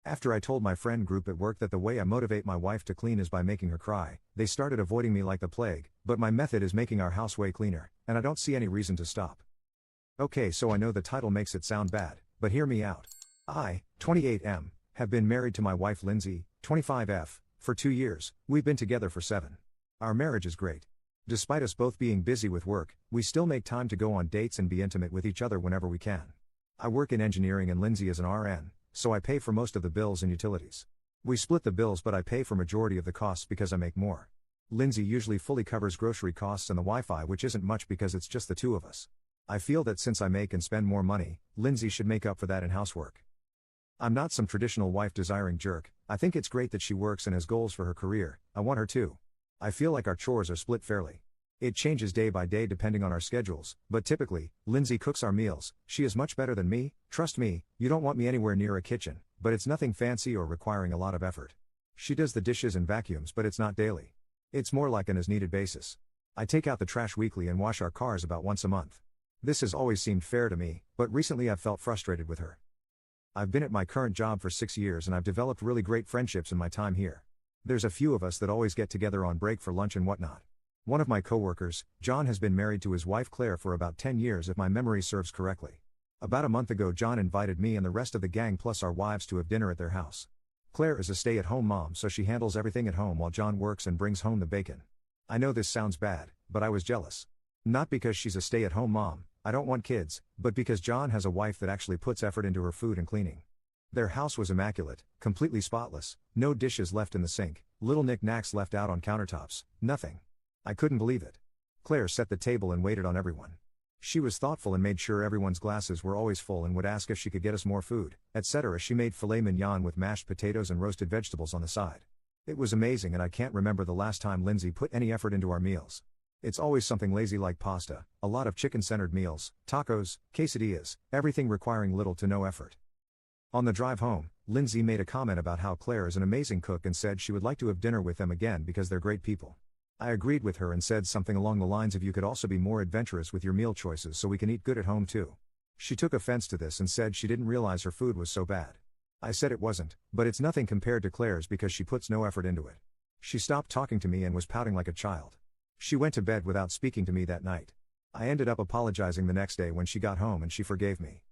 After I told my friend group at work that the way I motivate my wife to clean is by making her cry, they started avoiding me like the plague, but my method is making our house way cleaner, and I don't see any reason to stop. Okay, so I know the title makes it sound bad, but hear me out. I, 28M, have been married to my wife Lindsay, 25F, for 2 years. We've been together for 7. Our marriage is great. Despite us both being busy with work, we still make time to go on dates and be intimate with each other whenever we can. I work in engineering and Lindsay is an RN, so I pay for most of the bills and utilities. We split the bills, but I pay for majority of the costs because I make more. Lindsay usually fully covers grocery costs and the Wi-Fi, which isn't much because it's just the two of us. I feel that since I make and spend more money, Lindsay should make up for that in housework. I'm not some traditional wife-desiring jerk. I think it's great that she works and has goals for her career. I want her to. I feel like our chores are split fairly. It changes day by day depending on our schedules, but typically, Lindsay cooks our meals. She is much better than me. Trust me, you don't want me anywhere near a kitchen, but it's nothing fancy or requiring a lot of effort. She does the dishes and vacuums, but it's not daily. It's more like an as-needed basis. I take out the trash weekly and wash our cars about once a month. This has always seemed fair to me, but recently I've felt frustrated with her. I've been at my current job for 6 years and I've developed really great friendships in my time here. There's a few of us that always get together on break for lunch and whatnot. One of my coworkers, John, has been married to his wife Claire for about 10 years if my memory serves correctly. About a month ago, John invited me and the rest of the gang plus our wives to have dinner at their house. Claire is a stay-at-home mom, so she handles everything at home while John works and brings home the bacon. I know this sounds bad, but I was jealous. Not because she's a stay-at-home mom, I don't want kids, but because John has a wife that actually puts effort into her food and cleaning. Their house was immaculate, completely spotless, no dishes left in the sink, little knick-knacks left out on countertops, nothing. I couldn't believe it. Claire set the table and waited on everyone. She was thoughtful and made sure everyone's glasses were always full and would ask if she could get us more food, etc. She made filet mignon with mashed potatoes and roasted vegetables on the side. It was amazing, and I can't remember the last time Lindsay put any effort into our meals. It's always something lazy like pasta, a lot of chicken-centered meals, tacos, quesadillas, everything requiring little to no effort. On the drive home, Lindsay made a comment about how Claire is an amazing cook and said she would like to have dinner with them again because they're great people. I agreed with her and said something along the lines of, you could also be more adventurous with your meal choices so we can eat good at home too. She took offense to this and said she didn't realize her food was so bad. I said it wasn't, but it's nothing compared to Claire's because she puts no effort into it. She stopped talking to me and was pouting like a child. She went to bed without speaking to me that night. I ended up apologizing the next day when she got home and she forgave me.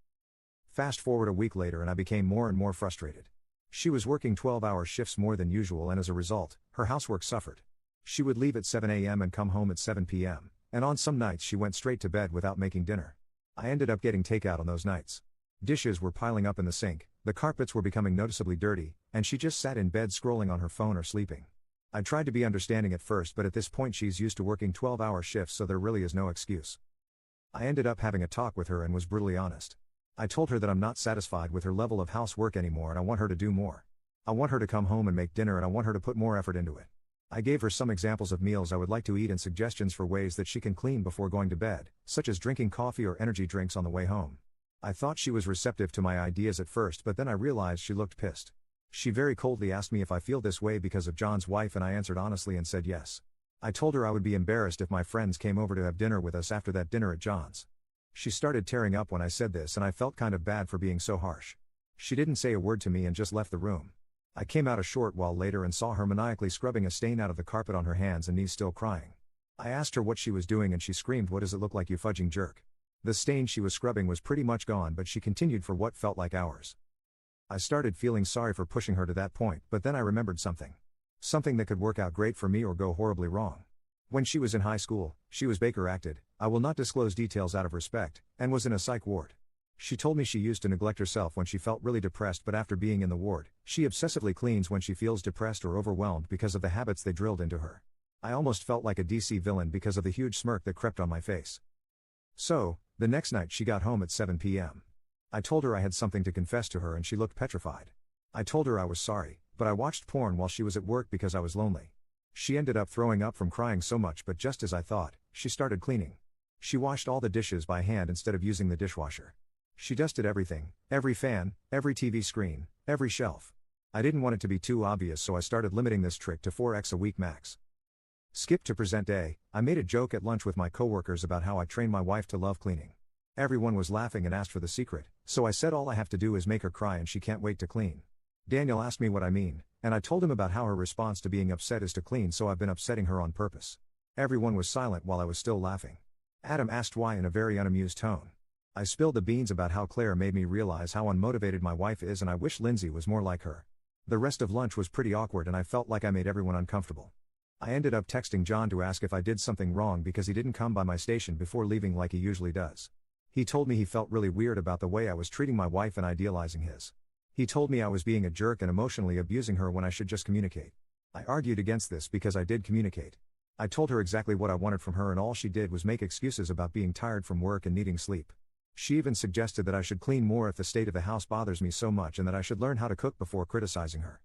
Fast forward a week later and I became more and more frustrated. She was working 12-hour shifts more than usual, and as a result, her housework suffered. She would leave at 7 a.m. and come home at 7 p.m., and on some nights she went straight to bed without making dinner. I ended up getting takeout on those nights. Dishes were piling up in the sink, the carpets were becoming noticeably dirty, and she just sat in bed scrolling on her phone or sleeping. I tried to be understanding at first, but at this point she's used to working 12-hour shifts, so there really is no excuse. I ended up having a talk with her and was brutally honest. I told her that I'm not satisfied with her level of housework anymore and I want her to do more. I want her to come home and make dinner, and I want her to put more effort into it. I gave her some examples of meals I would like to eat and suggestions for ways that she can clean before going to bed, such as drinking coffee or energy drinks on the way home. I thought she was receptive to my ideas at first, but then I realized she looked pissed. She very coldly asked me if I feel this way because of John's wife, and I answered honestly and said yes. I told her I would be embarrassed if my friends came over to have dinner with us after that dinner at John's. She started tearing up when I said this, and I felt kind of bad for being so harsh. She didn't say a word to me and just left the room. I came out a short while later and saw her maniacally scrubbing a stain out of the carpet on her hands and knees, still crying. I asked her what she was doing and she screamed, "What does it look like, you fudging jerk?" The stain she was scrubbing was pretty much gone, but she continued for what felt like hours. I started feeling sorry for pushing her to that point, but then I remembered something. Something that could work out great for me or go horribly wrong. When she was in high school, she was Baker acted, I will not disclose details out of respect, and was in a psych ward. She told me she used to neglect herself when she felt really depressed, but after being in the ward, she obsessively cleans when she feels depressed or overwhelmed because of the habits they drilled into her. I almost felt like a DC villain because of the huge smirk that crept on my face. So, the next night she got home at 7 p.m. I told her I had something to confess to her and she looked petrified. I told her I was sorry, but I watched porn while she was at work because I was lonely. She ended up throwing up from crying so much, but just as I thought, she started cleaning. She washed all the dishes by hand instead of using the dishwasher. She dusted everything, every fan, every TV screen, every shelf. I didn't want it to be too obvious, so I started limiting this trick to 4x a week max. Skip to present day, I made a joke at lunch with my coworkers about how I trained my wife to love cleaning. Everyone was laughing and asked for the secret, so I said all I have to do is make her cry and she can't wait to clean. Daniel asked me what I mean, and I told him about how her response to being upset is to clean, so I've been upsetting her on purpose. Everyone was silent while I was still laughing. Adam asked why in a very unamused tone. I spilled the beans about how Claire made me realize how unmotivated my wife is and I wish Lindsay was more like her. The rest of lunch was pretty awkward and I felt like I made everyone uncomfortable. I ended up texting John to ask if I did something wrong because he didn't come by my station before leaving like he usually does. He told me he felt really weird about the way I was treating my wife and idealizing his. He told me I was being a jerk and emotionally abusing her when I should just communicate. I argued against this because I did communicate. I told her exactly what I wanted from her and all she did was make excuses about being tired from work and needing sleep. She even suggested that I should clean more if the state of the house bothers me so much and that I should learn how to cook before criticizing her.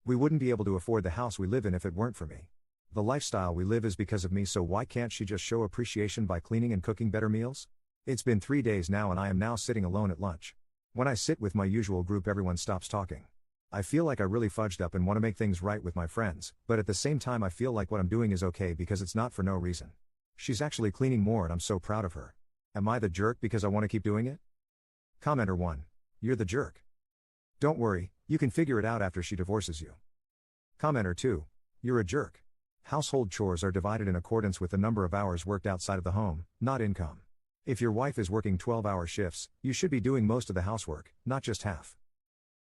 We wouldn't be able to afford the house we live in if it weren't for me. The lifestyle we live is because of me, so why can't she just show appreciation by cleaning and cooking better meals? It's been 3 days now and I am now sitting alone at lunch. When I sit with my usual group everyone stops talking. I feel like I really fudged up and want to make things right with my friends, but at the same time I feel like what I'm doing is okay because it's not for no reason. She's actually cleaning more and I'm so proud of her. Am I the jerk because I want to keep doing it? Commenter 1. You're the jerk. Don't worry, you can figure it out after she divorces you. Commenter 2. You're a jerk. Household chores are divided in accordance with the number of hours worked outside of the home, not income. If your wife is working 12-hour shifts, you should be doing most of the housework, not just half.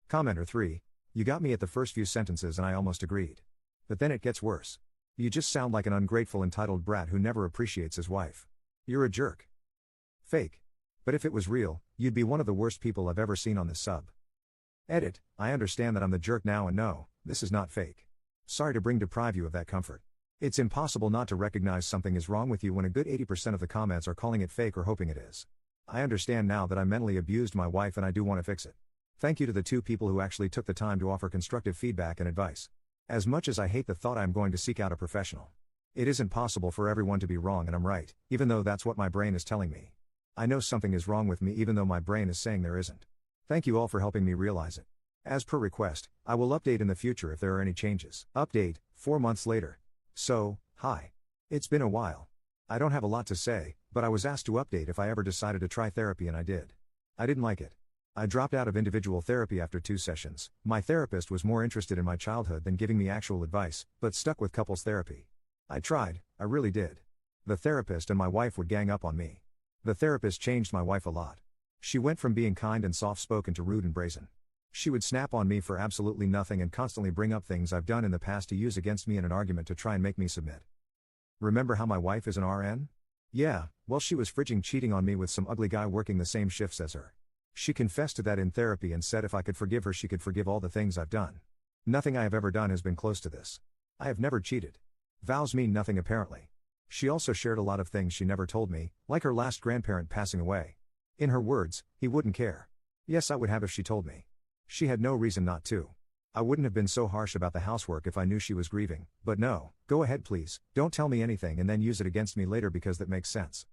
Commenter 3. You got me at the first few sentences and I almost agreed. But then it gets worse. You just sound like an ungrateful entitled brat who never appreciates his wife. You're a jerk. Fake. But if it was real, you'd be one of the worst people I've ever seen on this sub. Edit. I understand that I'm the jerk now and no, this is not fake. Sorry to deprive you of that comfort. It's impossible not to recognize something is wrong with you when a good 80% of the comments are calling it fake or hoping it is. I understand now that I mentally abused my wife and I do want to fix it. Thank you to the 2 people who actually took the time to offer constructive feedback and advice. As much as I hate the thought I'm going to seek out a professional. It isn't possible for everyone to be wrong and I'm right, even though that's what my brain is telling me. I know something is wrong with me even though my brain is saying there isn't. Thank you all for helping me realize it. As per request, I will update in the future if there are any changes. Update, 4 months later. So, hi. It's been a while. I don't have a lot to say, but I was asked to update if I ever decided to try therapy and I did. I didn't like it. I dropped out of individual therapy after 2 sessions. My therapist was more interested in my childhood than giving me actual advice, but stuck with couples therapy. I tried, I really did. The therapist and my wife would gang up on me. The therapist changed my wife a lot. She went from being kind and soft-spoken to rude and brazen. She would snap on me for absolutely nothing and constantly bring up things I've done in the past to use against me in an argument to try and make me submit. Remember how my wife is an RN? Yeah, well she was frigging cheating on me with some ugly guy working the same shifts as her. She confessed to that in therapy and said if I could forgive her she could forgive all the things I've done. Nothing I have ever done has been close to this. I have never cheated. Vows mean nothing apparently. She also shared a lot of things she never told me, like her last grandparent passing away. In her words, he wouldn't care. Yes, I would have if she told me. She had no reason not to. I wouldn't have been so harsh about the housework if I knew she was grieving, but no, go ahead please, don't tell me anything and then use it against me later because that makes sense.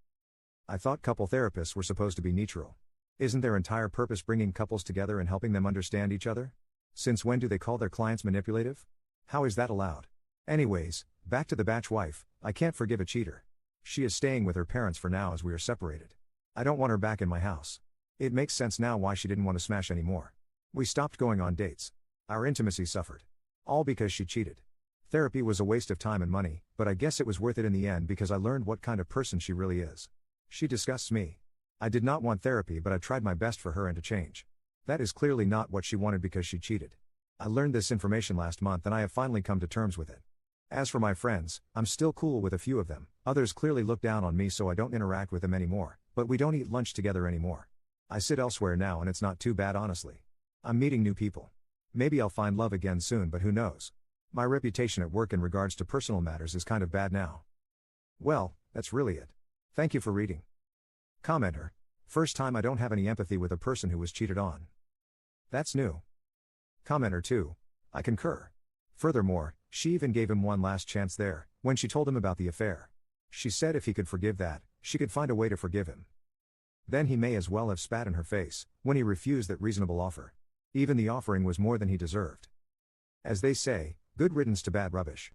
I thought couple therapists were supposed to be neutral. Isn't their entire purpose bringing couples together and helping them understand each other? Since when do they call their clients manipulative? How is that allowed? Anyways, back to the batch wife, I can't forgive a cheater. She is staying with her parents for now as we are separated. I don't want her back in my house. It makes sense now why she didn't want to smash anymore. We stopped going on dates. Our intimacy suffered. All because she cheated. Therapy was a waste of time and money, but I guess it was worth it in the end because I learned what kind of person she really is. She disgusts me. I did not want therapy but I tried my best for her and to change. That is clearly not what she wanted because she cheated. I learned this information last month and I have finally come to terms with it. As for my friends, I'm still cool with a few of them. Others clearly look down on me so I don't interact with them anymore, but we don't eat lunch together anymore. I sit elsewhere now and it's not too bad honestly. I'm meeting new people. Maybe I'll find love again soon but who knows. My reputation at work in regards to personal matters is kind of bad now. Well, that's really it. Thank you for reading. Commenter. First time I don't have any empathy with a person who was cheated on. That's new. Commenter 2. I concur. Furthermore, she even gave him one last chance there, when she told him about the affair. She said if he could forgive that, she could find a way to forgive him. Then he may as well have spat in her face, when he refused that reasonable offer. Even the offering was more than he deserved. As they say, good riddance to bad rubbish.